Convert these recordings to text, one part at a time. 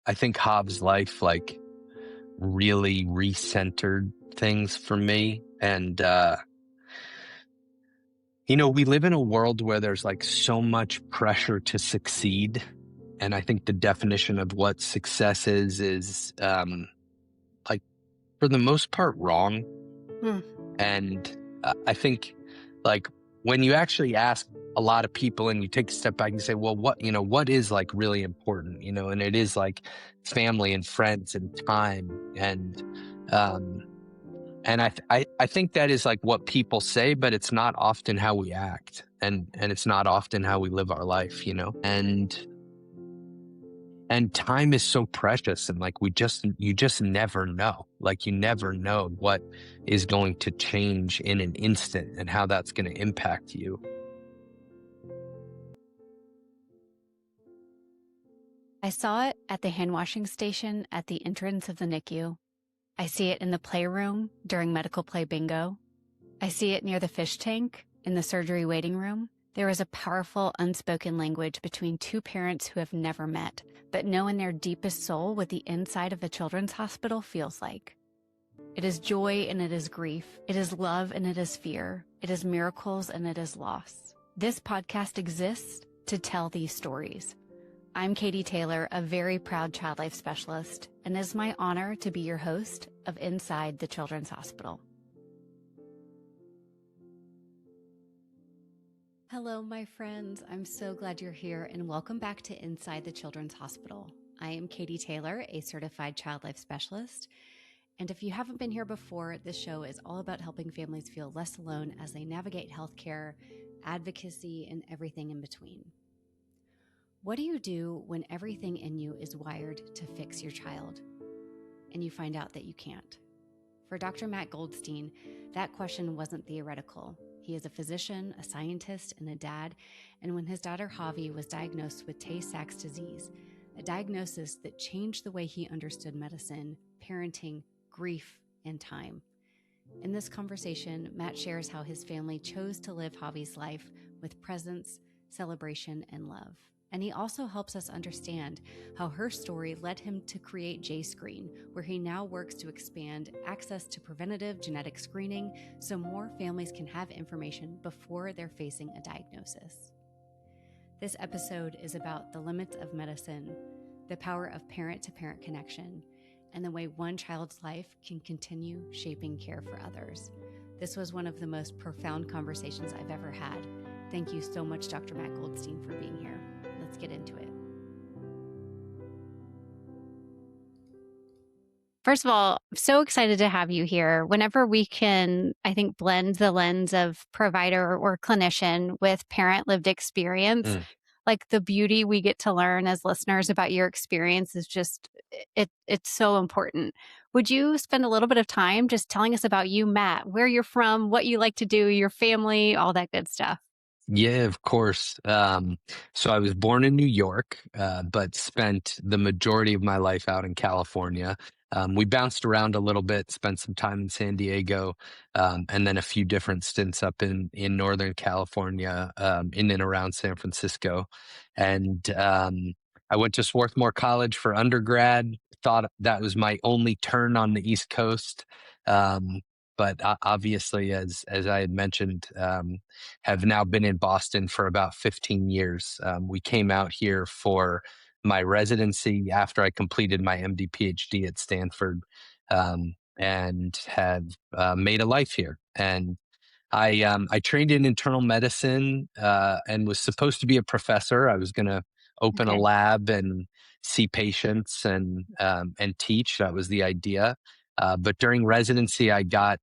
I think Hobbs' life like really recentered things for me. And we live in a world where there's like so much pressure to succeed. And I think the definition of what success is like for the most part wrong. Hmm. And I think like when you actually ask a lot of people and you take a step back and say, well, what is like really important, and it is like family and friends and time. Um, and I think that is like what people say, but it's not often how we act, and it's not often how we live our life, and time is so precious, and like you just never know. Like you never know what is going to change in an instant and how that's going to impact you. I saw it at the hand washing station at the entrance of the NICU. I see it in the playroom during medical play bingo. I see it near the fish tank in the surgery waiting room. There is a powerful unspoken language between two parents who have never met, but know in their deepest soul what the inside of a children's hospital feels like. It is joy and it is grief. It is love and it is fear. It is miracles and it is loss. This podcast exists to tell these stories. I'm Katie Taylor, a very proud child life specialist, and it is my honor to be your host of Inside the Children's Hospital. Hello, my friends. I'm so glad you're here, and welcome back to Inside the Children's Hospital. I am Katie Taylor, a certified child life specialist. And if you haven't been here before, this show is all about helping families feel less alone as they navigate healthcare, advocacy, and everything in between. What do you do when everything in you is wired to fix your child and you find out that you can't? For Dr. Matt Goldstein, that question wasn't theoretical. He is a physician, a scientist, and a dad. And when his daughter Javi was diagnosed with Tay-Sachs disease, a diagnosis that changed the way he understood medicine, parenting, grief, and time. In this conversation, Matt shares how his family chose to live Javi's life with presence, celebration, and love. And he also helps us understand how her story led him to create JScreen, where he now works to expand access to preventative genetic screening so more families can have information before they're facing a diagnosis. This episode is about the limits of medicine, the power of parent-to-parent connection, and the way one child's life can continue shaping care for others. This was one of the most profound conversations I've ever had. Thank you so much, Dr. Matt Goldstein, for being here. Let's get into it. First of all, I'm so excited to have you here. Whenever we can, I think, blend the lens of provider or clinician with parent lived experience, like the beauty we get to learn as listeners about your experience is just, it's so important. Would you spend a little bit of time just telling us about you, Matt, where you're from, what you like to do, your family, all that good stuff? Yeah, of course. So I was born in New York, but spent the majority of my life out in California. We bounced around a little bit, spent some time in San Diego, and then a few different stints up in Northern California, in and around San Francisco. And I went to Swarthmore College for undergrad, thought that was my only turn on the East Coast. But obviously, as I had mentioned, have now been in Boston for about 15 years. We came out here for my residency after I completed my MD PhD at Stanford, and have made a life here. And I trained in internal medicine and was supposed to be a professor. I was going to open a lab and see patients and teach. That was the idea. But during residency, I got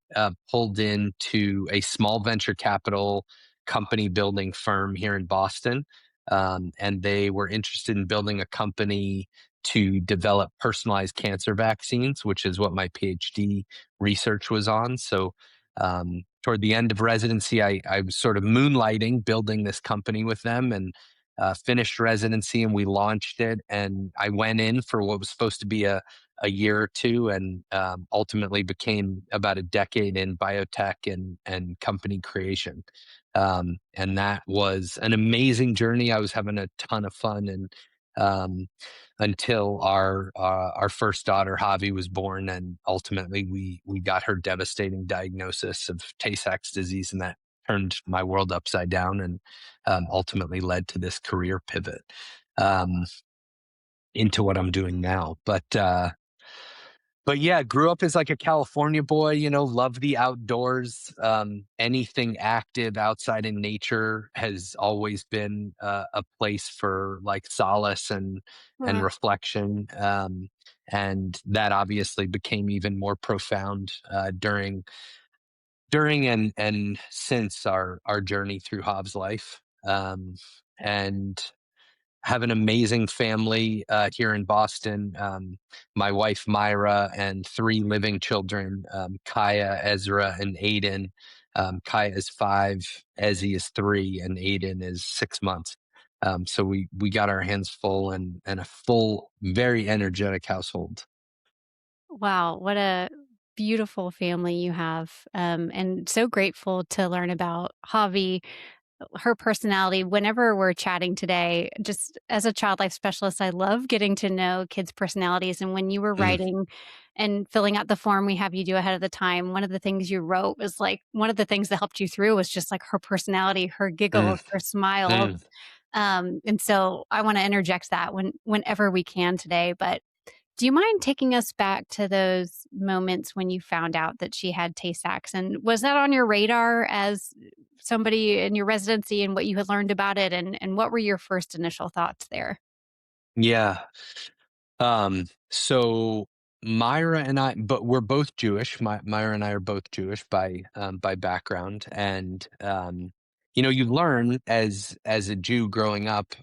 pulled into a small venture capital company building firm here in Boston. And they were interested in building a company to develop personalized cancer vaccines, which is what my PhD research was on. So toward the end of residency, I was sort of moonlighting, building this company with them, and finished residency, and we launched it. And I went in for what was supposed to be a year or two, and ultimately became about a decade in biotech and company creation. And that was an amazing journey. I was having a ton of fun, and um, until our first daughter Javi was born, and ultimately we got her devastating diagnosis of Tay-Sachs disease, and that turned my world upside down, and ultimately led to this career pivot um, into what I'm doing now. But yeah, grew up as like a California boy, love the outdoors. Anything active outside in nature has always been a place for like solace and Uh, reflection. And that obviously became even more profound during and since our journey through Hobbs' life. And have an amazing family here in Boston. My wife Myra and three living children: Kaya, Ezra, and Aiden. Kaya is 5, Ezzy is 3, and Aiden is 6 months. So we got our hands full, and a full, very energetic household. wow, what a beautiful family you have. And so grateful to learn about Javi, her personality. Whenever we're chatting today, just as a child life specialist, I love getting to know kids' personalities. And when you were Mm, writing and filling out the form we have you do ahead of the time, one of the things you wrote was like one of the things that helped you through was just like her personality, her giggles, mm, her smiles. mm. And so I want to interject that whenever we can today. But do you mind taking us back to those moments when you found out that she had Tay-Sachs? And was that on your radar as somebody in your residency and what you had learned about it? And what were your first initial thoughts there? Yeah. So Myra and I, but we're both Jewish. Myra and I are both Jewish by background, and you learn as a Jew growing up,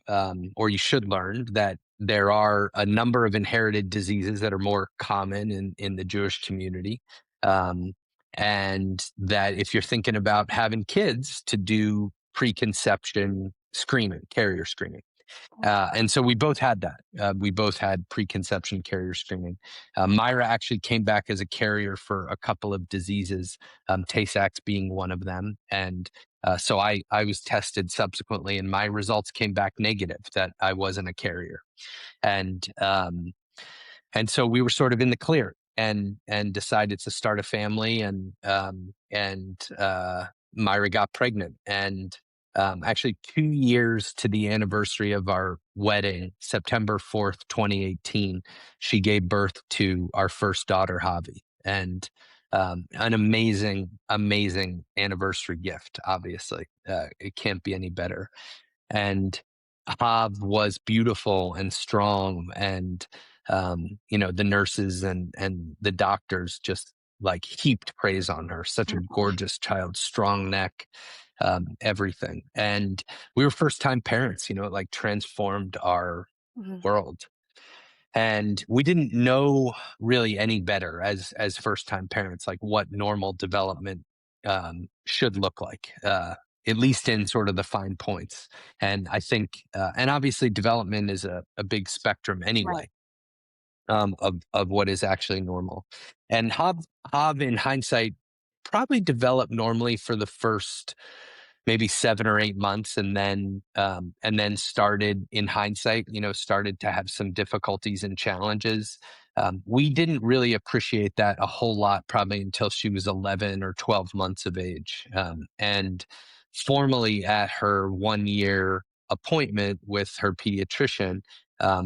or you should learn that there are a number of inherited diseases that are more common in the Jewish community, um, and that if you're thinking about having kids, to do preconception screening, carrier screening. And so we both had that. We both had preconception carrier screening. Myra actually came back as a carrier for a couple of diseases, Tay-Sachs being one of them. And so I was tested subsequently, and my results came back negative, that I wasn't a carrier. And and so we were sort of in the clear, and decided to start a family, and Myra got pregnant, and actually 2 years to the anniversary of our wedding, September 4th, 2018, she gave birth to our first daughter, Javi. And an amazing anniversary gift. Obviously, it can't be any better. And Hav was beautiful and strong, and the nurses and the doctors just like heaped praise on her. Such a gorgeous child, strong neck, everything. And we were first time parents. It like transformed our Mhm. world, and we didn't know really any better as first time parents, like what normal development should look like, at least in sort of the fine points. And I think and obviously development is a big spectrum Right. anyway, of what is actually normal. And Hob in hindsight probably developed normally for the first maybe 7 or 8 months, and then started, in hindsight, started to have some difficulties and challenges. We didn't really appreciate that a whole lot probably until she was 11 or 12 months of age. And formally at her 1 year appointment with her pediatrician,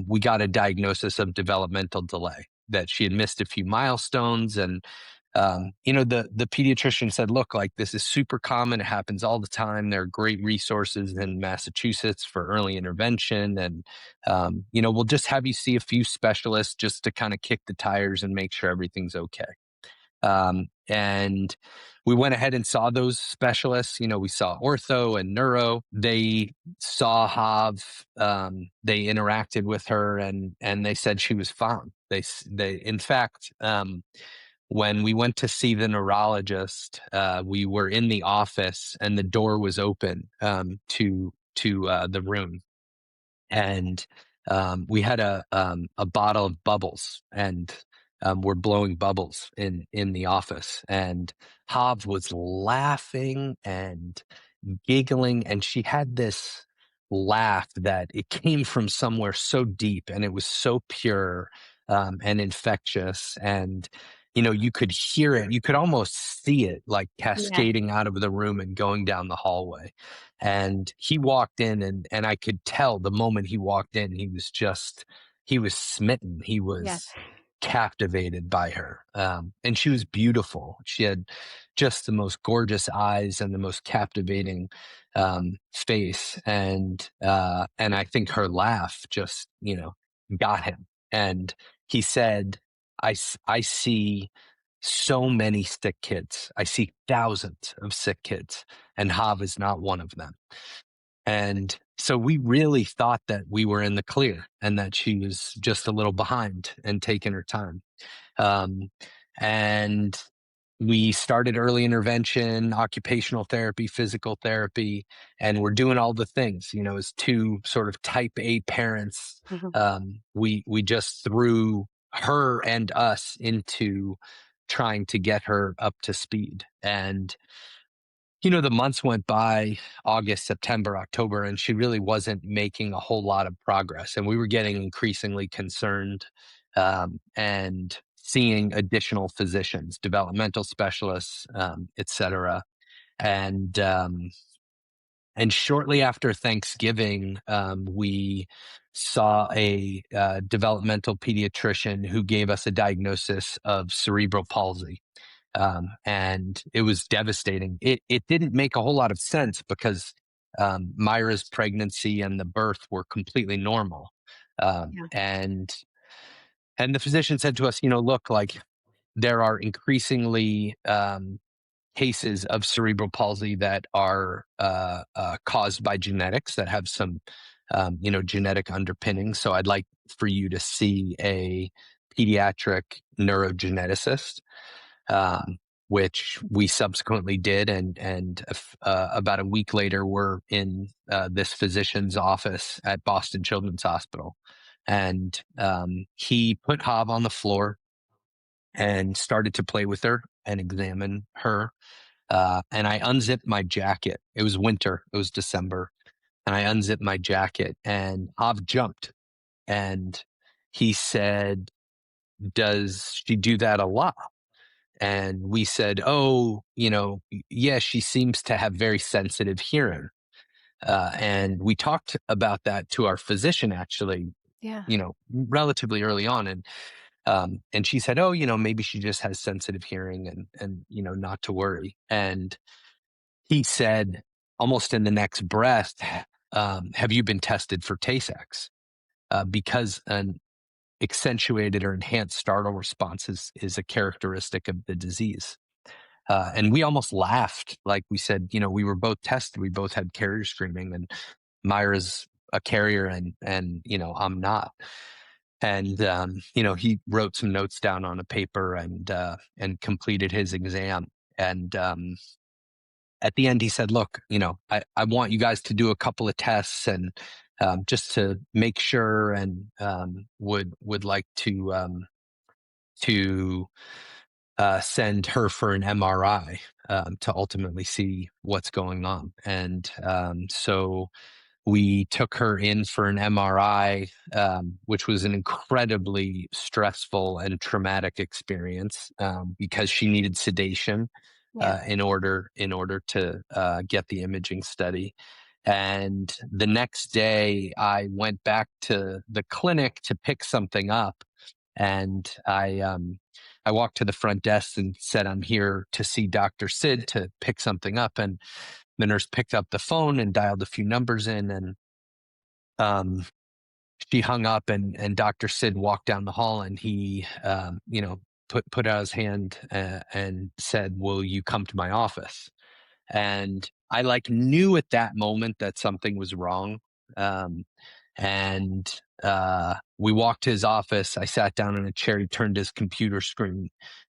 we got a diagnosis of developmental delay, that she had missed a few milestones. And the pediatrician said, look, like, this is super common. It happens all the time. There are great resources in Massachusetts for early intervention. And, we'll just have you see a few specialists just to kind of kick the tires and make sure everything's okay. And we went ahead and saw those specialists. We saw ortho and neuro. They saw Hav. They interacted with her, and they said she was fine. In fact, when we went to see the neurologist, we were in the office, and the door was open to the room, and we had a bottle of bubbles, and we're blowing bubbles in the office, and Hobbs was laughing and giggling, and she had this laugh that it came from somewhere so deep and it was so pure, and infectious. And, you could hear it. You could almost see it like Yeah. cascading out of the room and going down the hallway. And he walked in, and I could tell the moment he walked in, he was smitten. He Yes. was captivated by her. And she was beautiful. She had just the most gorgeous eyes and the most captivating face. And I think her laugh just, got him. And he said, I see so many sick kids. I see thousands of sick kids, and Hav is not one of them. And so we really thought that we were in the clear and that she was just a little behind and taking her time. Um, and we started early intervention, occupational therapy, physical therapy, and we're doing all the things. As two sort of type A parents, Mhm. we just threw her and us into trying to get her up to speed. And the months went by, August, September, October, and she really wasn't making a whole lot of progress. And we were getting increasingly concerned, and seeing additional physicians, developmental specialists, et cetera. And, um, and shortly after Thanksgiving, we saw a developmental pediatrician who gave us a diagnosis of cerebral palsy. And it was devastating. It didn't make a whole lot of sense because Myra's pregnancy and the birth were completely normal. Um, Yeah. and and the physician said to us, look, like there are increasingly cases of cerebral palsy that are caused by genetics that have some genetic underpinnings. So I'd like for you to see a pediatric neurogeneticist, um, which we subsequently did. And about a week later, we're in this physician's office at Boston Children's Hospital. And he put Hav on the floor and started to play with her and examine her. And I unzipped my jacket. It was winter, it was December. And I unzipped my jacket, and Hav jumped. And he said, "Does she do that a lot?" And we said, "Oh, yeah, she seems to have very sensitive hearing." And we talked about that to our physician, actually, Yeah. relatively early on. And she said, "Oh, maybe she just has sensitive hearing, and not to worry." And he said, almost in the next breath, "Have you been tested for Tay-Sachs?" Because an accentuated or enhanced startle response is a characteristic of the disease. And we almost laughed. Like we said, we were both tested. We both had carrier screening, and Myra's a carrier, and I'm not. And he wrote some notes down on a paper, and completed his exam. And at the end, he said, "Look, I want you guys to do a couple of tests, and just to make sure, and would like to send her for an MRI, to ultimately see what's going on." And so we took her in for an MRI, which was an incredibly stressful and traumatic experience, because she needed sedation Yeah. in order to get the imaging study. And the next day, I went back to the clinic to pick something up, and I walked to the front desk and said, "I'm here to see Dr. Sid to pick something up." And the nurse picked up the phone and dialed a few numbers in, and um, she hung up, and Dr. Sid walked down the hall, and he, put out his hand, and said, "Will you come to my office?" And I knew at that moment that something was wrong. Um, and we walked to his office. I sat down in a chair. He turned his computer screen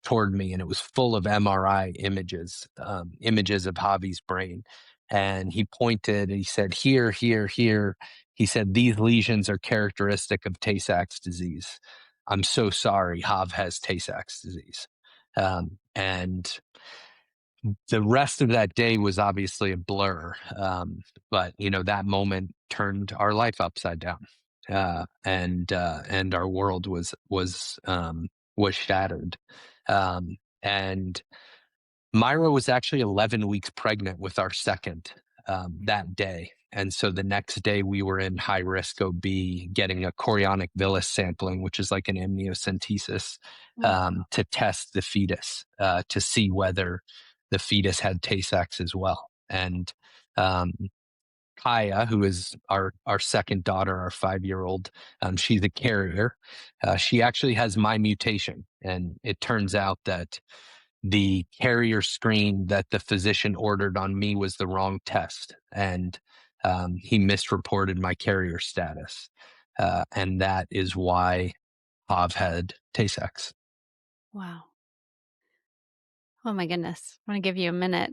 toward me, and it was full of MRI images, images of Javi's brain. And he pointed and he said, "Here, here, here." He said, "These lesions are characteristic of Tay-Sachs disease. I'm so sorry. Jav has Tay-Sachs disease." And The rest of that day was obviously a blur. But that moment turned our life upside down. And our world was shattered. And Myra was actually 11 weeks pregnant with our second that day. And so the next day we were in high risk OB getting a chorionic villus sampling, which is like an amniocentesis, Wow. to test the fetus, to see whether the fetus had Tay-Sachs as well. And um, Kaya, who is our second daughter, our 5-year-old, she's a carrier. She actually has my mutation. And it turns out that the carrier screen that the physician ordered on me was the wrong test, and he misreported my carrier status, and that is why Hav had Tay-Sachs. Wow. Oh my goodness. I want to give you a minute.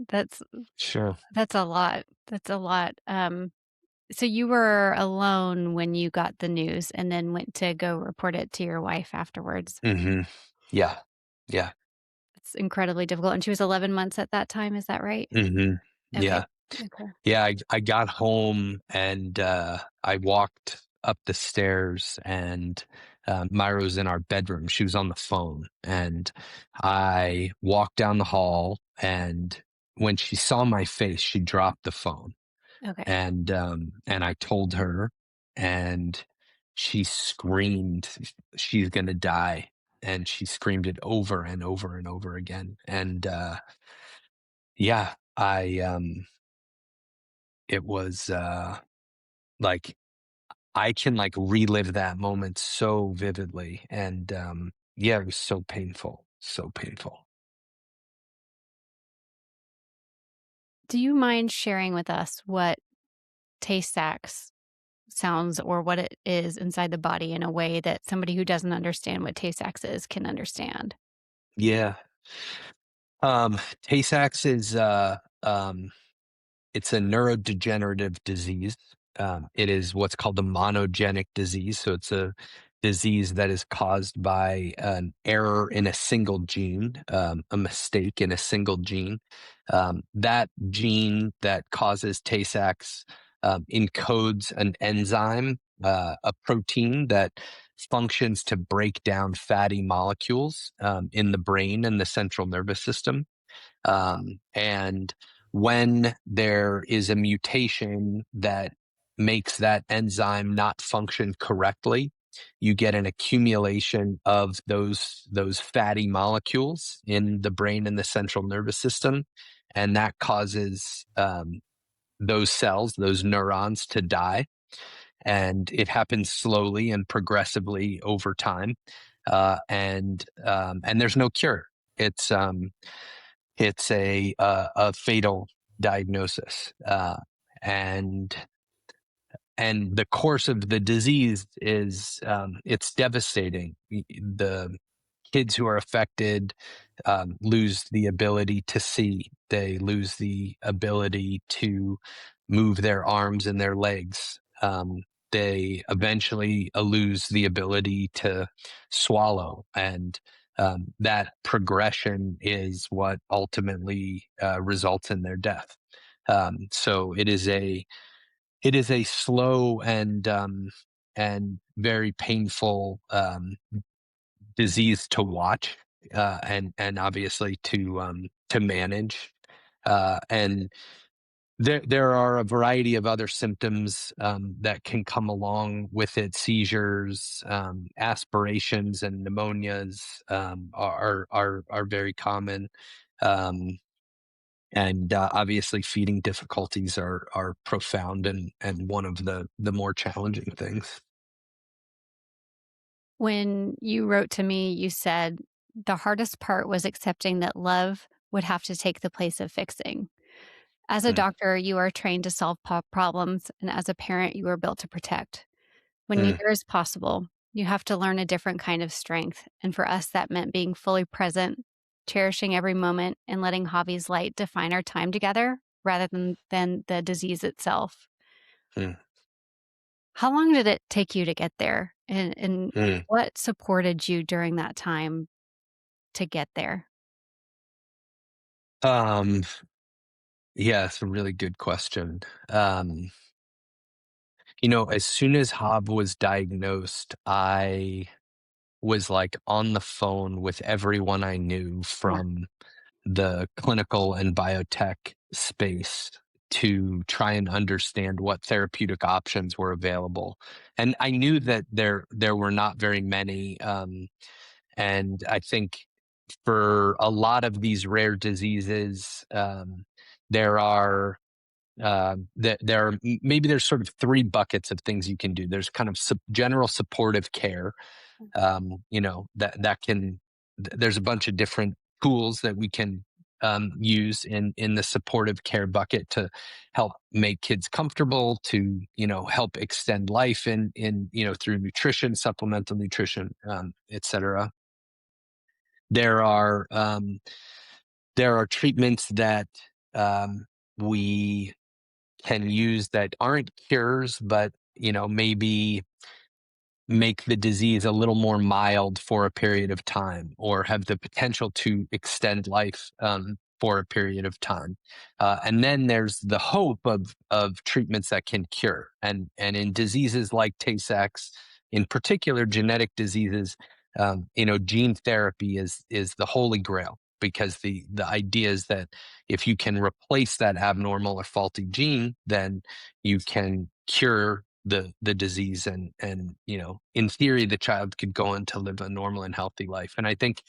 Sure. That's a lot. That's a lot. So you were alone when you got the news and then went to go report it to your wife afterwards. Hmm. Yeah. Yeah. It's incredibly difficult. And she was 11 months at that time. Is that right? Hmm. Okay. Yeah. Okay. Yeah. I got home and I walked up the stairs, and Myra was in our bedroom. She was on the phone, and I walked down the hall, and when she saw my face, she dropped the phone. Okay. And I told her, and she screamed, "She's gonna die." And she screamed it over and over and over again. And yeah, I it was like I can like relive that moment so vividly. And yeah, it was so painful. So painful. Do you mind sharing with us what Tay-Sachs sounds or what it is inside the body in a way that somebody who doesn't understand what Tay-Sachs is can understand? Yeah. Tay-Sachs is it's a neurodegenerative disease. It is what's called a monogenic disease. So it's a disease that is caused by an error in a single gene, a mistake in a single gene. That gene that causes Tay-Sachs encodes an enzyme, a protein that functions to break down fatty molecules in the brain and the central nervous system. And when there is a mutation that makes that enzyme not function correctly, you get an accumulation of those fatty molecules in the brain and the central nervous system, and that causes those cells, those neurons, to die. And it happens slowly and progressively over time, and there's no cure. It's a fatal diagnosis, and and the course of the disease is it's devastating. The kids who are affected lose the ability to see. They lose the ability to move their arms and their legs. They eventually lose the ability to swallow, and that progression is what ultimately results in their death. So it is a slow and very painful disease to watch, and obviously to manage. And there are a variety of other symptoms that can come along with it. Seizures, aspirations, and pneumonias are very common. Um, and obviously feeding difficulties are profound and one of the more challenging things. When you wrote to me, you said the hardest part was accepting that love would have to take the place of fixing. As a Mm, doctor, you are trained to solve problems, and as a parent, you are built to protect. When mm, neither is possible, you have to learn a different kind of strength. And for us, that meant being fully present, cherishing every moment, and letting Javi's light define our time together rather than the disease itself. mm, How long did it take you to get there? And mm. what supported you during that time to get there? Um, yeah, it's a really good question. As soon as Hob was diagnosed, I was like on the phone with everyone I knew Yeah. from the clinical and biotech space to try and understand what therapeutic options were available. And I knew that there were not very many. And I think for a lot of these rare diseases, there are there are maybe there's sort of three buckets of things you can do. There's kind of general supportive care, that can there's a bunch of different tools that we can use in the supportive care bucket to help make kids comfortable, to help extend life in through nutrition, supplemental nutrition, etc. There are um, there are treatments that we can use that aren't cures, but maybe make the disease a little more mild for a period of time, or have the potential to extend life for a period of time. And then there's the hope of treatments that can cure. And in diseases like Tay-Sachs, in particular genetic diseases, gene therapy is the holy grail, because the idea is that if you can replace that abnormal or faulty gene, then you can cure the disease, and in theory the child could go on to live a normal and healthy life. And I think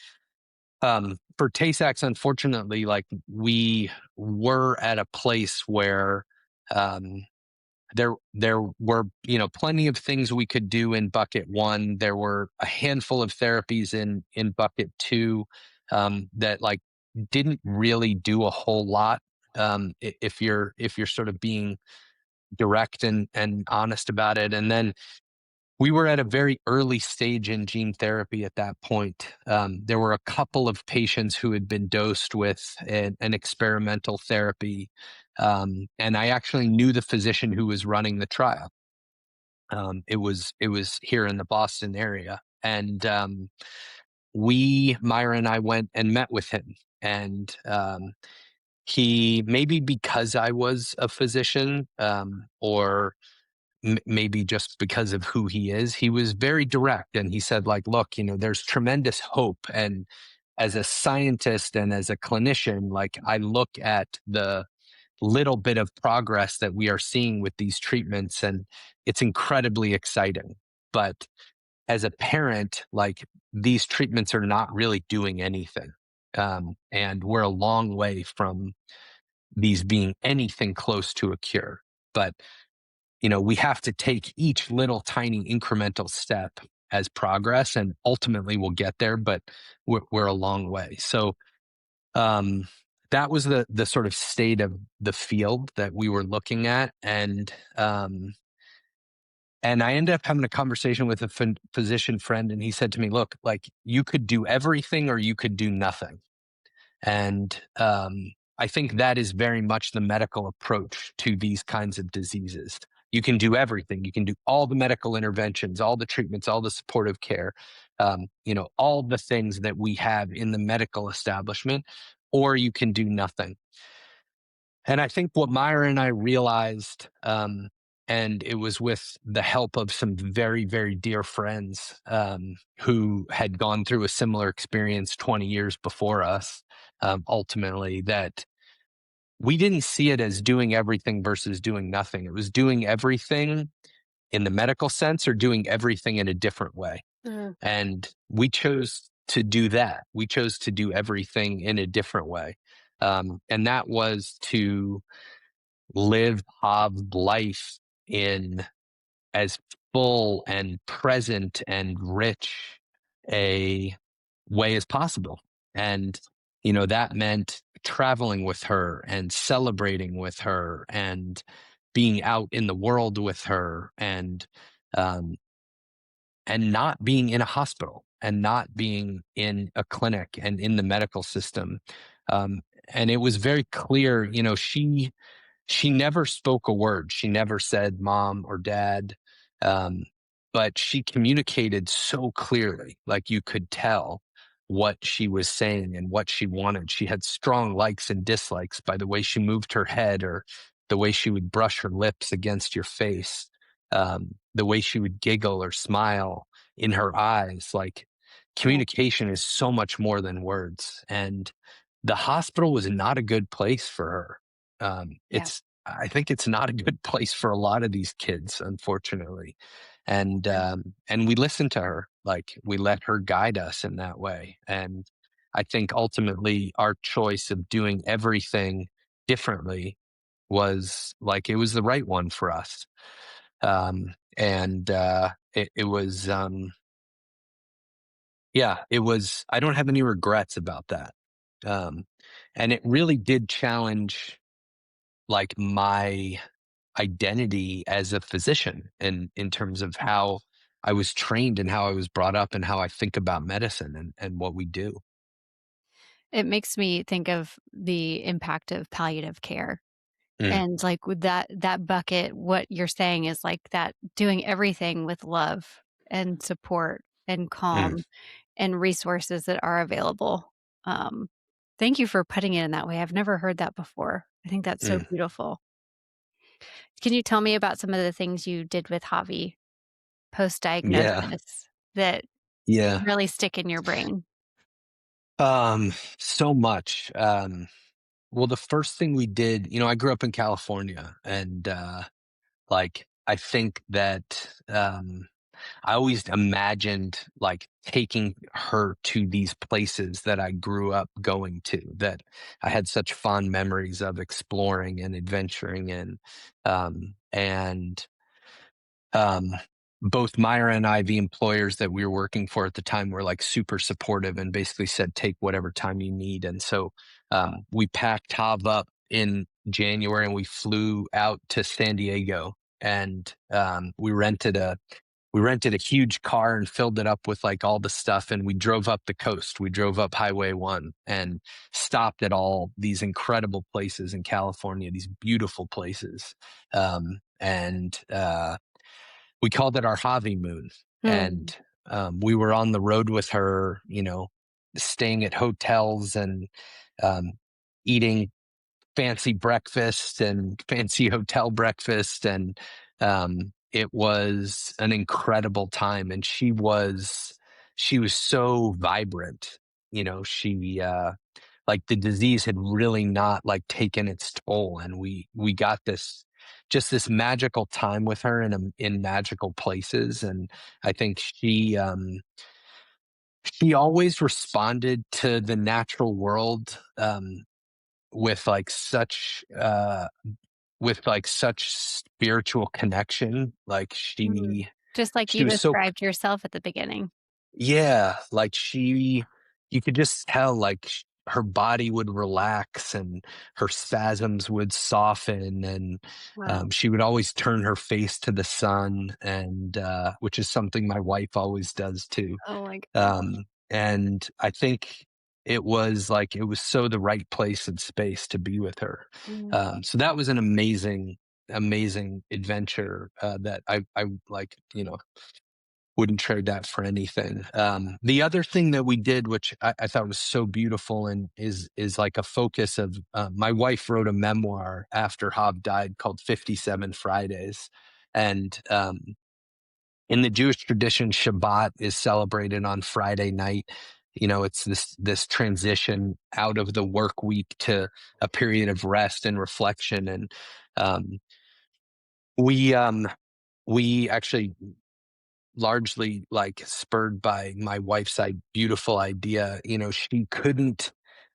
for Tay-Sachs, unfortunately, like, we were at a place where um there were plenty of things we could do in bucket one. There were a handful of therapies in bucket two that like didn't really do a whole lot, if you're sort of being direct and honest about it. And then we were at a very early stage in gene therapy at that point. There were a couple of patients who had been dosed with an experimental therapy. And I actually knew the physician who was running the trial. It was here in the Boston area. And Myra and I went and met with him. And he, maybe because I was a physician, or maybe just because of who he was very direct. And he said, like, look, there's tremendous hope. And as a scientist and as a clinician, like, I look at the little bit of progress that we are seeing with these treatments, and it's incredibly exciting. But as a parent, like, these treatments are not really doing anything. And we're a long way from these being anything close to a cure. But we have to take each little tiny incremental step as progress, and ultimately we'll get there, but we're a long way. So um, that was the sort of state of the field that we were looking at. And I ended up having a conversation with a physician friend, and he said to me, look, like, you could do everything or you could do nothing. And I think that is very much the medical approach to these kinds of diseases. You can do everything. You can do all the medical interventions, all the treatments, all the supportive care, all the things that we have in the medical establishment, or you can do nothing. And I think what Myra and I realized, and it was with the help of some very, very dear friends who had gone through a similar experience 20 years before us, ultimately, that we didn't see it as doing everything versus doing nothing. It was doing everything in the medical sense, or doing everything in a different way. Mhm. And we chose to do that. We chose to do everything in a different way. And that was to live Hav's life in as full and present and rich a way as possible. And, that meant traveling with her and celebrating with her and being out in the world with her, um, and not being in a hospital, and not being in a clinic and in the medical system. And it was very clear, she never spoke a word. She never said mom or dad. Um, but she communicated so clearly, like, you could tell what she was saying and what she wanted. She had strong likes and dislikes by the way she moved her head or the way she would brush her lips against your face, the way she would giggle or smile in her eyes. Like Yeah. communication is so much more than words. And the hospital was not a good place for her. Yeah. I think it's not a good place for a lot of these kids, unfortunately. And we listened to her, like we let her guide us in that way. And I think ultimately our choice of doing everything differently was like it was the right one for us. It was yeah, it was. I don't have any regrets about that. Um, and it really did challenge like my identity as a physician and in terms of how I was trained and how I was brought up and how I think about medicine and what we do. It makes me think of the impact of palliative care. Mm, And, like, with that bucket, what you're saying is, like, that doing everything with love and support and mm, calm and resources that are available. Um, Thank you for putting it in that way. I've never heard that before. I think that's so mm. beautiful. Can you tell me about some of the things you did with Javi Yeah, post-diagnosis that yeah. really stick in your brain? So much. Well, the first thing we did, I grew up in California, and like I think that I always imagined like taking her to these places that I grew up going to, that I had such fond memories of exploring and adventuring in. And um, both Myra and I, the employers that we were working for at the time, were like super supportive and basically said, take whatever time you need. And so we packed Tav up in January and we flew out to San Diego, and we rented a huge car and filled it up with like all the stuff, and we drove up the coast. We drove up Highway 1 and stopped at all these incredible places in California, these beautiful places. And we called it our Javi moon. Mm. And we were on the road with her, staying at hotels and um, eating fancy breakfast and fancy hotel breakfast. And it was an incredible time. And she was so vibrant. Like the disease had really not like taken its toll. And we got this magical time with her in magical places. And I think she always responded to the natural world with like such spiritual connection. Like Mm. she Just like she you was so described yourself at the beginning. yeah, like you could just tell like her body would relax and her spasms would soften. And Wow. she would always turn her face to the sun, and which is something my wife always does too. Oh my gosh. And I think it was so the right place and space to be with her. Mm. So that was an amazing, amazing adventure that I like, wouldn't trade that for anything. The other thing that we did, which I thought was so beautiful and is like a focus of my wife wrote a memoir after Hob died called 57 Fridays. And in the Jewish tradition, Shabbat is celebrated on Friday night. It's this transition out of the work week to a period of rest and reflection. And um, we we actually, largely like spurred by my wife's beautiful idea, she couldn't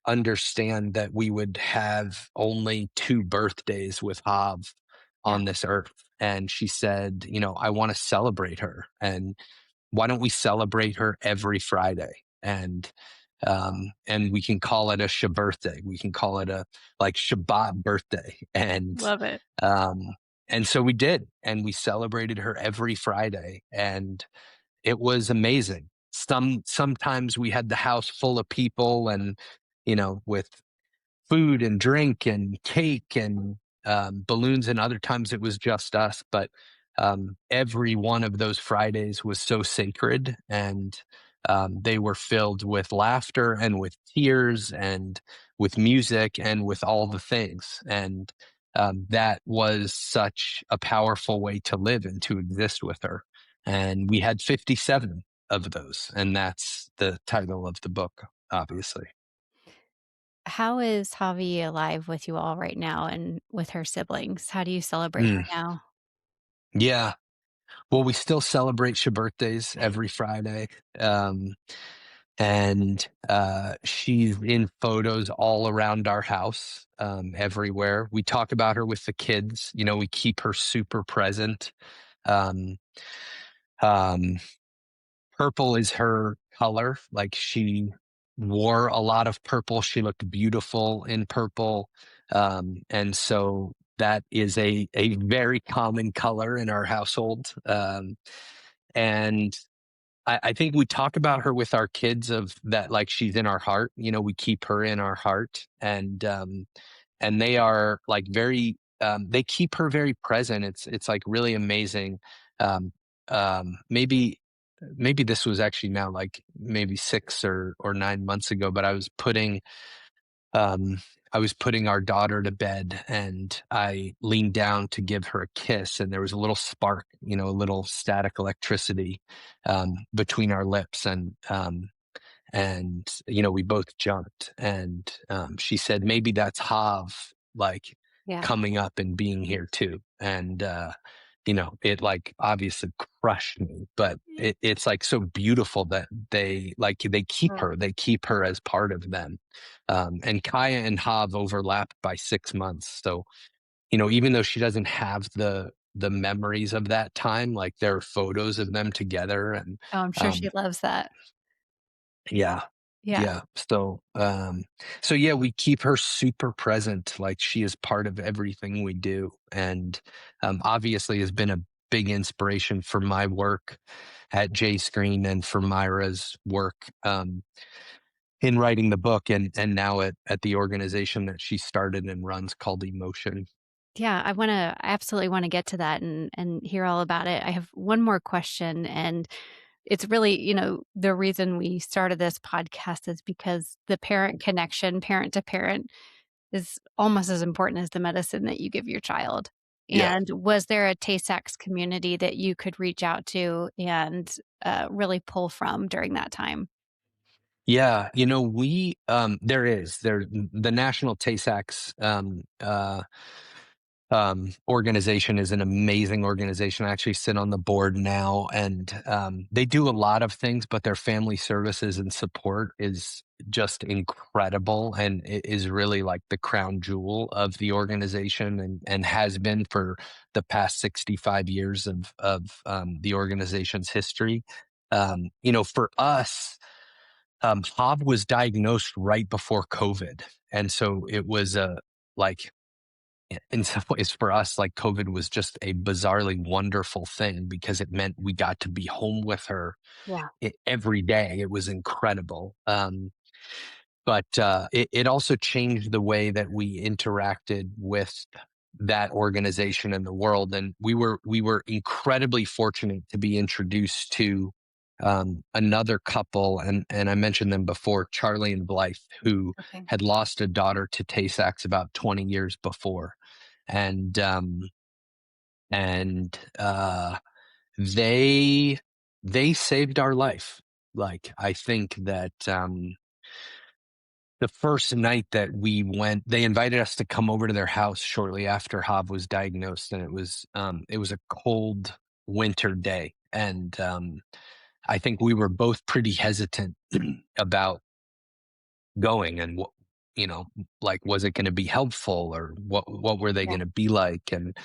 understand that we would have only two birthdays with Hav Yeah. on this earth. And she said, I want to celebrate her. And why don't we celebrate her every Friday? And we can call it a birthday. We can call it a like Shabbat birthday. Love it. Um, and so we did, and we celebrated her every Friday, and it was amazing. Sometimes we had the house full of people, and with food and drink and cake and balloons, and other times it was just us. But every one of those Fridays was so sacred, and They were filled with laughter and with tears and with music and with all the things. And that was such a powerful way to live and to exist with her. And we had 57 of those. And that's the title of the book, obviously. How is Javi alive with you all right now and with her siblings? How do you celebrate her Mm, now? yeah. Well, we still celebrate her birthdays every Friday. Um, and she's in photos all around our house, everywhere. We talk about her with the kids. We keep her super present. Um, um, Purple is her color. Like, she wore a lot of purple. She looked beautiful in purple. And so that is a very common color in our household. And I think we talk about her with our kids of that, like, she's in our heart. We keep her in our heart, and they are like they keep her very present. It's like really amazing. Um, maybe this was actually now like maybe 6 or 9 months ago, but um, I was putting our daughter to bed, and I leaned down to give her a kiss, and there was a little spark, a little static electricity between our lips, and we both jumped, and she said maybe that's Hav, like, Yeah. coming up and being here too. And it, like, obviously crushed me, but it's like so beautiful that they keep her as part of them. And Kaya and Hav overlapped by 6 months, so even though she doesn't have the memories of that time, like, there are photos of them together. And Oh, I'm sure um she loves that. yeah. Yeah. Yeah. So yeah, we keep her super present. Like, she is part of everything we do. And obviously has been a big inspiration for my work at J Screen and for Myra's work in writing the book, and now at the organization that she started and runs called Emotion. Yeah, I absolutely wanna get to that and hear all about it. I have one more question, and it's really, the reason we started this podcast is because the parent connection, parent to parent, is almost as important as the medicine that you give your child. Yeah. And was there a Tay-Sachs community that you could reach out to and, really pull from during that time? Yeah. There the National Tay-Sachs organization is an amazing organization. I actually sit on the board now, and they do a lot of things, but their family services and support is just incredible, and it is really like the crown jewel of the organization, and has been for the past 65 years of the organization's history. For us, Hob was diagnosed right before COVID, and so it was like in some ways for us, like, COVID was just a bizarrely wonderful thing because it meant we got to be home with her Yeah. every day. It was incredible. But it also changed the way that we interacted with that organization and the world. And we were incredibly fortunate to be introduced to another couple, and I mentioned them before, Charlie and Blythe, who Okay. had lost a daughter to Tay-Sachs about 20 years before. And um and uh they saved our life. Like, I think that the first night that we went, they invited us to come over to their house shortly after Hav was diagnosed, and it was a cold winter day. And I think we were both pretty hesitant about going, and you know like, was it going to be helpful, or what were they Yeah. going to be like? And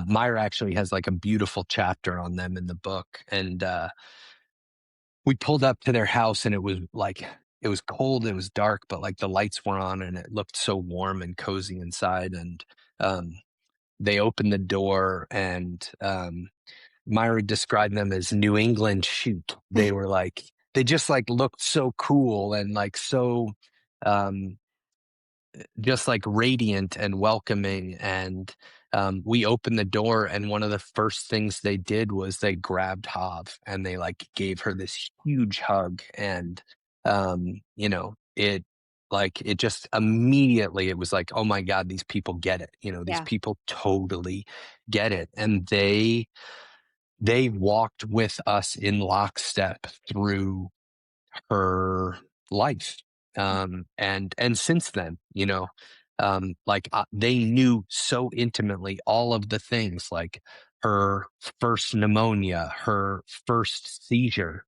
Myra actually has like a beautiful chapter on them in the book. And we pulled up to their house, and it was cold, it was dark, but like the lights were on, and it looked so warm and cozy inside. And um, they opened the door, and Myra described them as New England chic. They just like looked so cool, and like so um, just like radiant and welcoming. And we opened the door, and one of the first things they did was they grabbed Hav and they like gave her this huge hug. And, it just immediately, it was like, oh my God, these people get it. These Yeah. people totally get it. And they walked with us in lockstep through her life. And since then, they knew so intimately all of the things, like her first pneumonia, her first seizure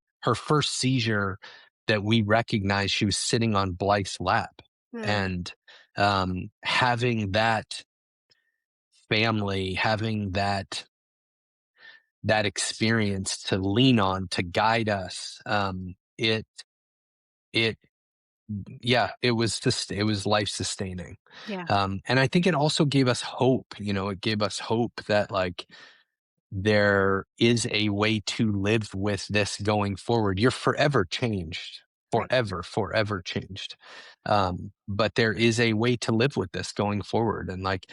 that we recognized she was sitting on Blythe's lap. Mm. And having that family, having that experience to lean on, to guide us, it yeah, it was life sustaining. Yeah. And I think it also gave us hope. It gave us hope that like there is a way to live with this going forward. You're forever changed, Right. forever changed. But there is a way to live with this going forward. And like,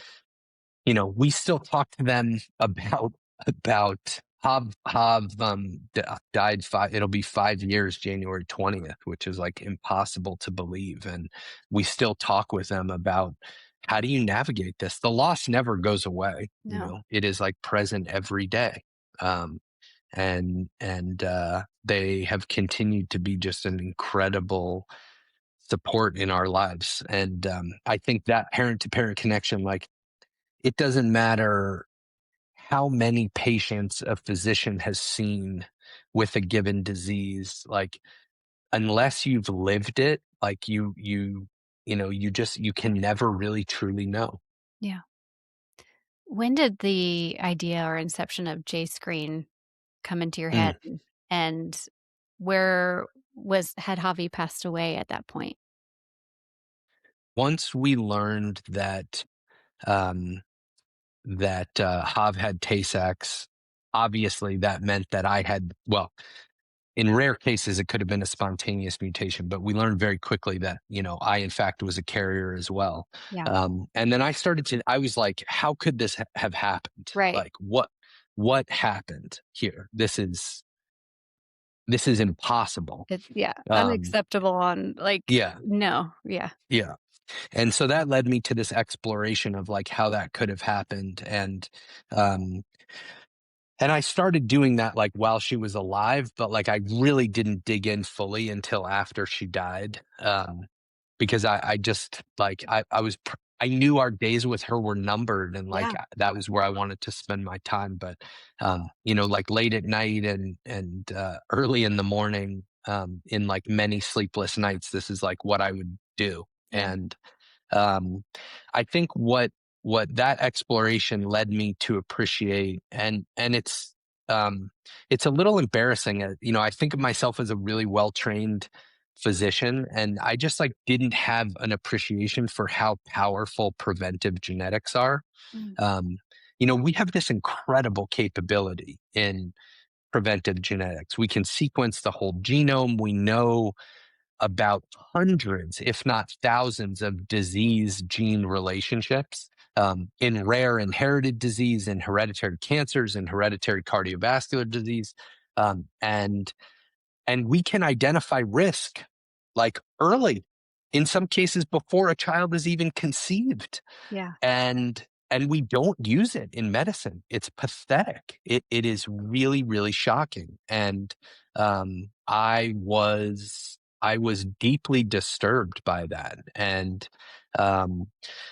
we still talk to them about died it'll be 5 years, January 20th, which is like impossible to believe. And we still talk with them about how do you navigate this? The loss never goes away. No. It is like present every day. Um, and they have continued to be just an incredible support in our lives. And I think that parent to parent connection, like, it doesn't matter how many patients a physician has seen with a given disease, like, unless you've lived it, like you can never really truly know. Yeah. When did the idea or inception of J Screen come into your head? Mm. And where had Javi passed away at that point? Once we learned um, that Hav had Tay-Sachs, obviously that meant that I had, well, in rare cases, it could have been a spontaneous mutation, but we learned very quickly that, I, in fact, was a carrier as well. Yeah. And then I was like, how could this have happened? Right. Like, what happened here? This is impossible. Yeah, Um, unacceptable on, like, yeah, no, yeah, yeah. And so that led me to this exploration of like how that could have happened. Um, And I started doing that like while she was alive, but like I really didn't dig in fully until after she died. Because I just like I knew our days with her were numbered, and like yeah, that was where I wanted to spend my time. But like late at night and early in the morning, in like many sleepless nights, this is like what I would do. yeah, And um, I think what that exploration led me to appreciate, and it's a little embarrassing. I think of myself as a really well trained physician, and I just like didn't have an appreciation for how powerful preventive genetics are. mm, Um, we have this incredible capability in preventive genetics. We can sequence the whole genome. We know about hundreds, if not thousands, of disease gene relationships, in rare inherited disease, in hereditary cancers, in hereditary cardiovascular disease. And we can identify risk like early, in some cases before a child is even conceived. yeah, And we don't use it in medicine. It's pathetic. It is really, really shocking. And I was deeply disturbed by that. And um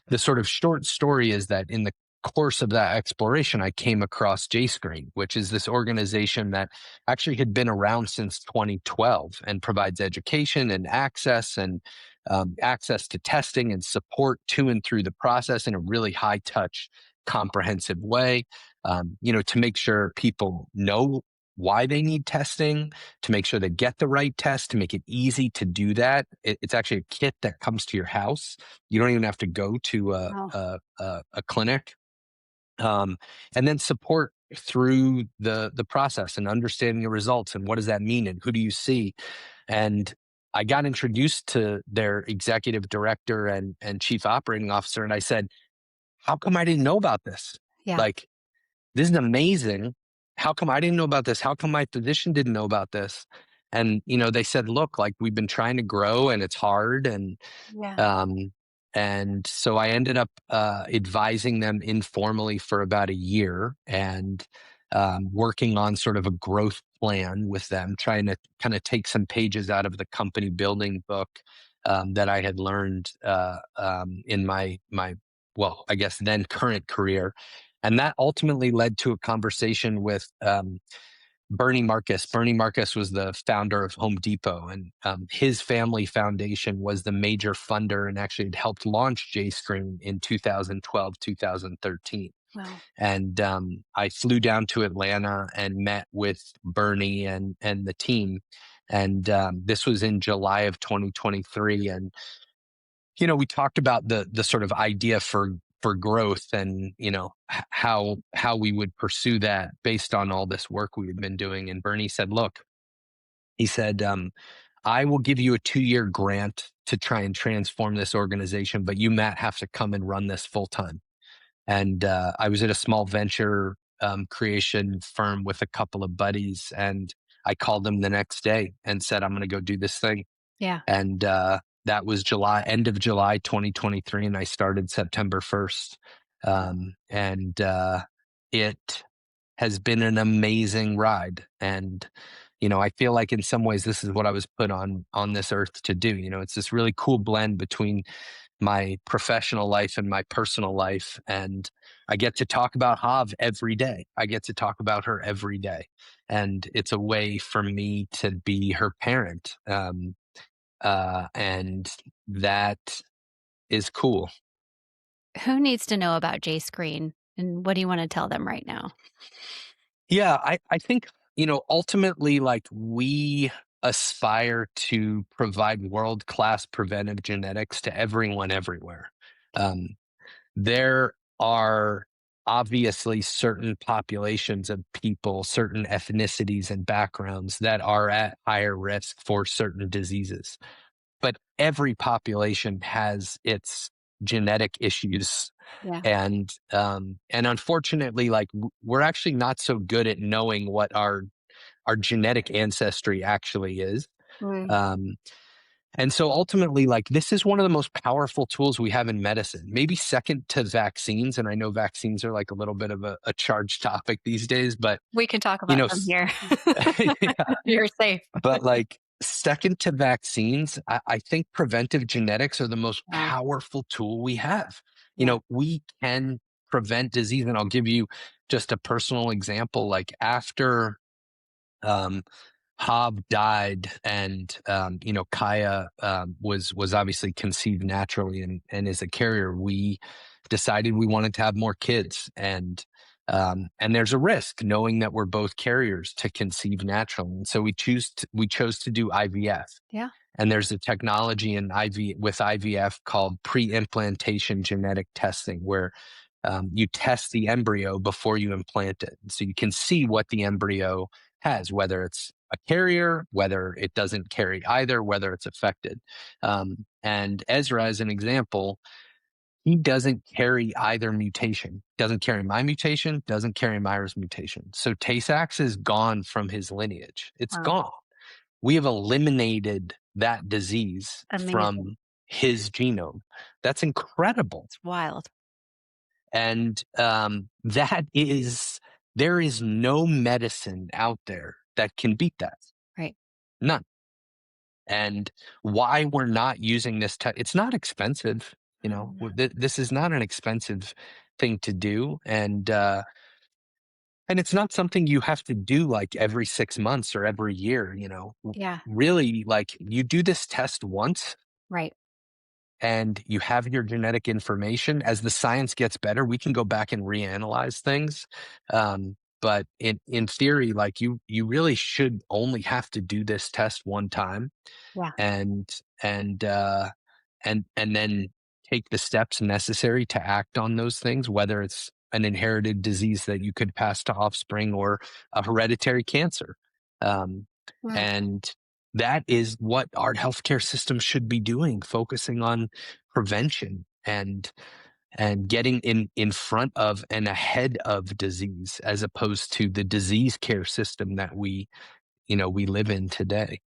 the sort of short story is that in the course of that exploration, I came across JScreen, which is this organization that actually had been around since 2012 and provides education and access to testing and support to and through the process in a really high touch, comprehensive way, to make sure people know why they need testing, to make sure they get the right test, to make it easy to do that. It's actually a kit that comes to your house. You don't even have to go to wow, a clinic. And then support through the process and understanding the results and what does that mean and who do you see. And I got introduced to their executive director and chief operating officer, and I said, how come I didn't know about this? Yeah. Like, this is amazing. How come I didn't know about this? How come my physician didn't know about this? And, they said, look, like, we've been trying to grow and it's hard. Yeah. Um, and so I ended up advising them informally for about a year and working on sort of a growth plan with them, trying to kind of take some pages out of the company building book that I had learned in my well, I guess then current career. And that ultimately led to a conversation with Bernie Marcus. Bernie Marcus was the founder of Home Depot, and his family foundation was the major funder and actually had helped launch JScreen in 2012, 2013. Wow. And I flew down to Atlanta and met with Bernie and the team. And this was in July of 2023. And we talked about the sort of idea for growth and how we would pursue that based on all this work we had been doing. And Bernie said, look, he said, I will give you a 2-year grant to try and transform this organization, but you, Matt, have to come and run this full time. And I was at a small venture creation firm with a couple of buddies, and I called them the next day and said, I'm going to go do this thing. Yeah. And that was end of July 2023, and I started September 1st. And it has been an amazing ride. And I feel like in some ways this is what I was put on this earth to do. It's this really cool blend between my professional life and my personal life, and I get to talk about Hav every day. I get to talk about her every day, and it's a way for me to be her parent. And that is cool. Who needs to know about J Screen and what do you want to tell them right now? Yeah, I think, ultimately, like, we aspire to provide world-class preventive genetics to everyone everywhere. Um, there are obviously certain populations of people, certain ethnicities and backgrounds that are at higher risk for certain diseases. But every population has its genetic issues, Yeah. and unfortunately, like, we're actually not so good at knowing what our genetic ancestry actually is. Right. um, and so ultimately, like, this is one of the most powerful tools we have in medicine, maybe second to vaccines. And I know vaccines are like a little bit of a charged topic these days, but We can talk you about know them s- here. yeah, You're safe. but like, second to vaccines, I think preventive genetics are the most Wow. powerful tool we have. Yeah. We can prevent disease. And I'll give you just a personal example. Like, after um, Hob died, and Kaya was obviously conceived naturally and is a carrier. We decided we wanted to have more kids, and there's a risk knowing that we're both carriers to conceive naturally, and so we chose to do IVF. Yeah. And there's a technology in with IVF called pre-implantation genetic testing, where you test the embryo before you implant it, so you can see what the embryo has, whether it's a carrier, whether it doesn't carry either, whether it's affected. And Ezra, as an example, he doesn't carry either mutation. Doesn't carry my mutation, doesn't carry Myra's mutation. So Tay-Sachs is gone from his lineage. It's Wow. gone. We have eliminated that disease Amazing. from his genome. That's incredible. It's wild. And there is no medicine out there that can beat that. Right. None. And why we're not using this it's not expensive. This is not an expensive thing to do. And it's not something you have to do like every 6 months or every year. Yeah. Really, like, you do this test once Right. and you have your genetic information. As the science gets better, we can go back and reanalyze things. But in theory, like, you really should only have to do this test one time, Yeah. and and uh, and then take the steps necessary to act on those things, whether it's an inherited disease that you could pass to offspring or a hereditary cancer. Um, Right. and that is what our healthcare system should be doing, focusing on prevention and getting in front of and ahead of disease, as opposed to the disease care system that we live in today.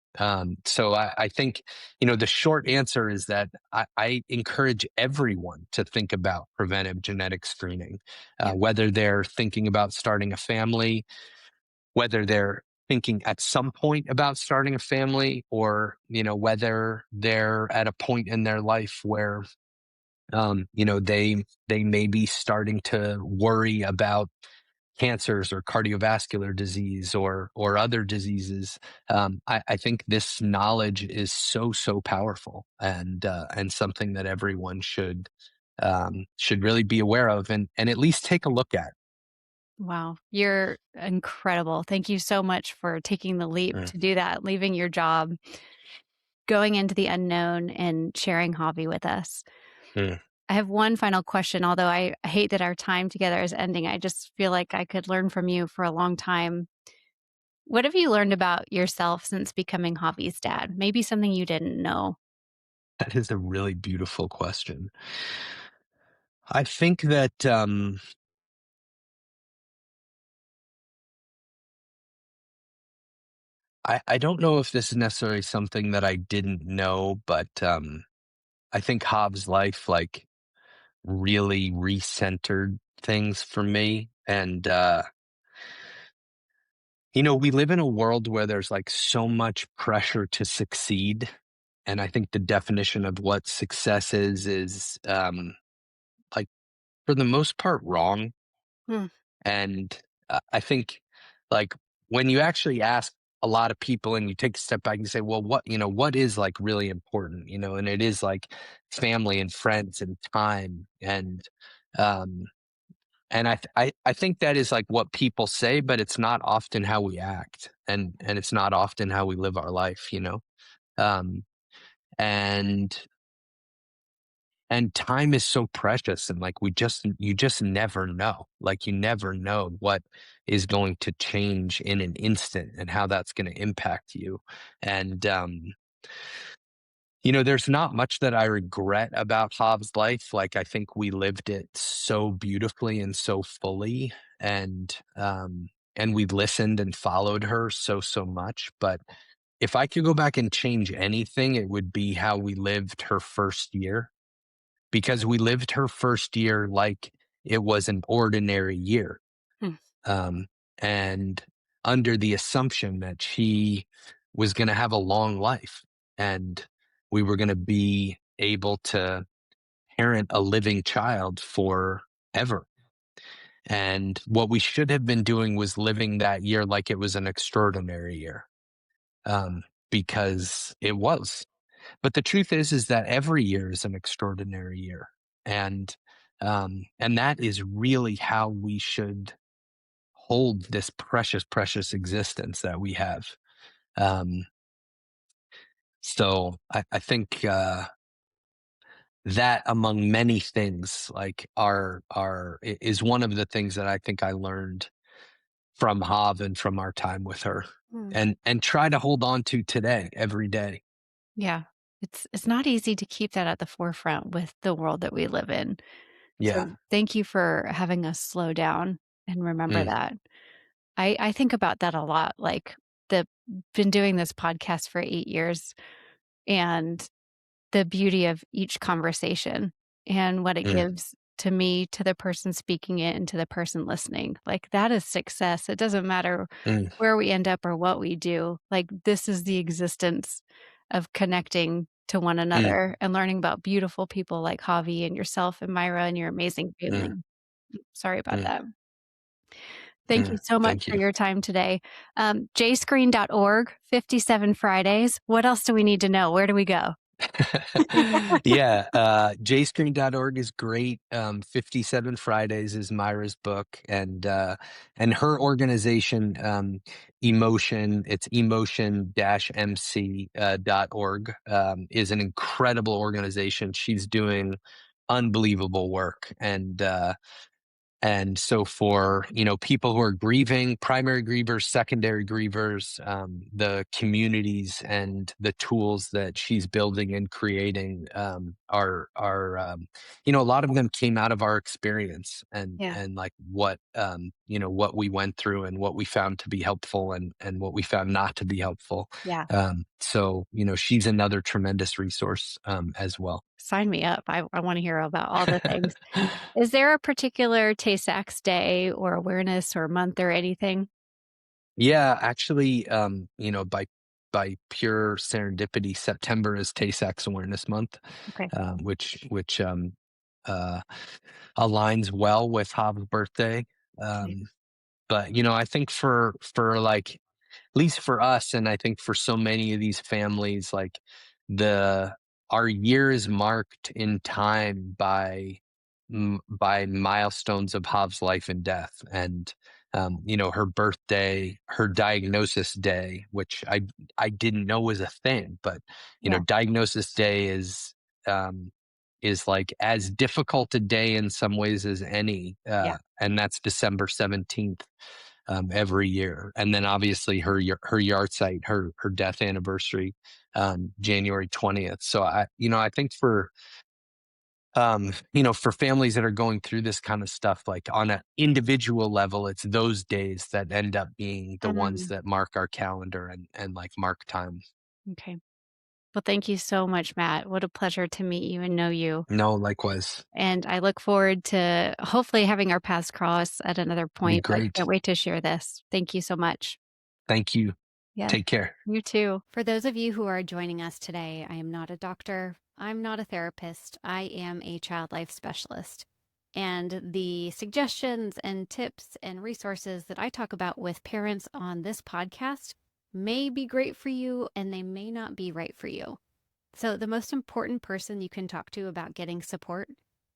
So I think, the short answer is that I encourage everyone to think about preventive genetic screening, Yeah. whether they're thinking about starting a family, whether they're thinking at some point about starting a family, or, whether they're at a point in their life where, they may be starting to worry about cancers or cardiovascular disease or other diseases. I think this knowledge is so powerful, and something that everyone should really be aware of, and at least take a look at. Wow, you're incredible. Thank you so much for taking the leap Mm, to do that, leaving your job, going into the unknown, and sharing hobby with us. mm. I have one final question, although I hate that our time together is ending. I just feel like I could learn from you for a long time. What have you learned about yourself since becoming Javi's dad? Maybe something you didn't know. That is a really beautiful question. I think that I don't know if this is necessarily something that I didn't know, but I think Hobbs' life really recentered things for me. And we live in a world where there's so much pressure to succeed. And I think the definition of what success is like for the most part wrong. Hmm, And I think, like, when you actually ask a lot of people and you take a step back and you say, well, what is really important, and it is family and friends and time, um, and I think that is what people say, but it's not often how we act, and it's not often how we live our life. Um, and and time is so precious, and you just never know. You never know what is going to change in an instant and how that's going to impact you. And there's not much that I regret about Hobbs' life. I think we lived it so beautifully and so fully, and we listened and followed her so much. But if I could go back and change anything, it would be how we lived her first year, because we lived her first year like it was an ordinary year. hmm, Um, and under the assumption that she was going to have a long life, and we were going to be able to parent a living child forever. And what we should have been doing was living that year like it was an extraordinary year, um, because it was. But the truth is that every year is an extraordinary year, and and that is really how we should hold this precious existence that we have. Um, so I think that, among many things, is one of the things that I think I learned from Hav and from our time with her, hmm. and try to hold on to today, every day. Yeah. It's not easy to keep that at the forefront with the world that we live in. Yeah. So thank you for having us slow down and remember Mm, that. I think about that a lot. Like the been doing this podcast for 8 years and the beauty of each conversation and what it mm, gives to me, to the person speaking it, and to the person listening. Like that is success. It doesn't matter mm, where we end up or what we do. Like this is the existence of connecting to one mm, another and learning about beautiful people like Javi and yourself and Myra and your amazing mm, family. Sorry about mm, that. Thank you mm. so much Thank for you. your time today. jscreen.org, 57 Fridays. What else do we need to know? Where do we go? Yeah, jscreen.org is great. 57 Fridays is Myra's book, and her organization, it's emotion-mc .org, is an incredible organization. She's doing unbelievable work, and And so for, people who are grieving, primary grievers, secondary grievers, the communities and the tools that she's building and creating a lot of them came out of our experience Yeah. and like what we went through and what we found to be helpful and what we found not to be helpful. Yeah. So she's another tremendous resource as well. Sign me up. I want to hear about all the things. Is there a particular Tay-Sachs day or awareness or month or anything? Yeah, actually, by pure serendipity, September is Tay-Sachs Awareness Month, Okay. which uh, aligns well with Hav's birthday. Okay. But I think for like at least for us, and I think for so many of these families, like the our year is marked in time by milestones of Hav's life and death, and her birthday, her diagnosis day, which I didn't know was a thing, but Yeah. diagnosis day is like as difficult a day in some ways as any, Yeah. and that's December 17th every year. And then obviously her yard site, her death anniversary, January 20th. So I think for families that are going through this kind of stuff, like on an individual level, it's those days that end up being the ones Mm, that mark our calendar and like mark time. okay. Well, thank you so much, Matt. What a pleasure to meet you and know you. No, likewise. And I look forward to hopefully having our paths cross at another Be point, but can't great. wait to share this. Thank you so much. Thank you. Yes, Take care. you too. For those of you who are joining us today, I am not a doctor. I'm not a therapist. I am a child life specialist. And the suggestions and tips and resources that I talk about with parents on this podcast may be great for you and they may not be right for you. So, the most important person you can talk to about getting support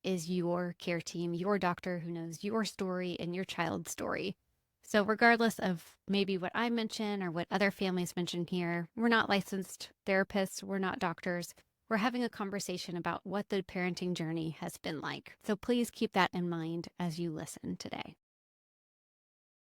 is your care team, your doctor who knows your story and your child's story. So, regardless of maybe what I mention or what other families mention here, we're not licensed therapists, we're not doctors. We're having a conversation about what the parenting journey has been like. So, please keep that in mind as you listen today.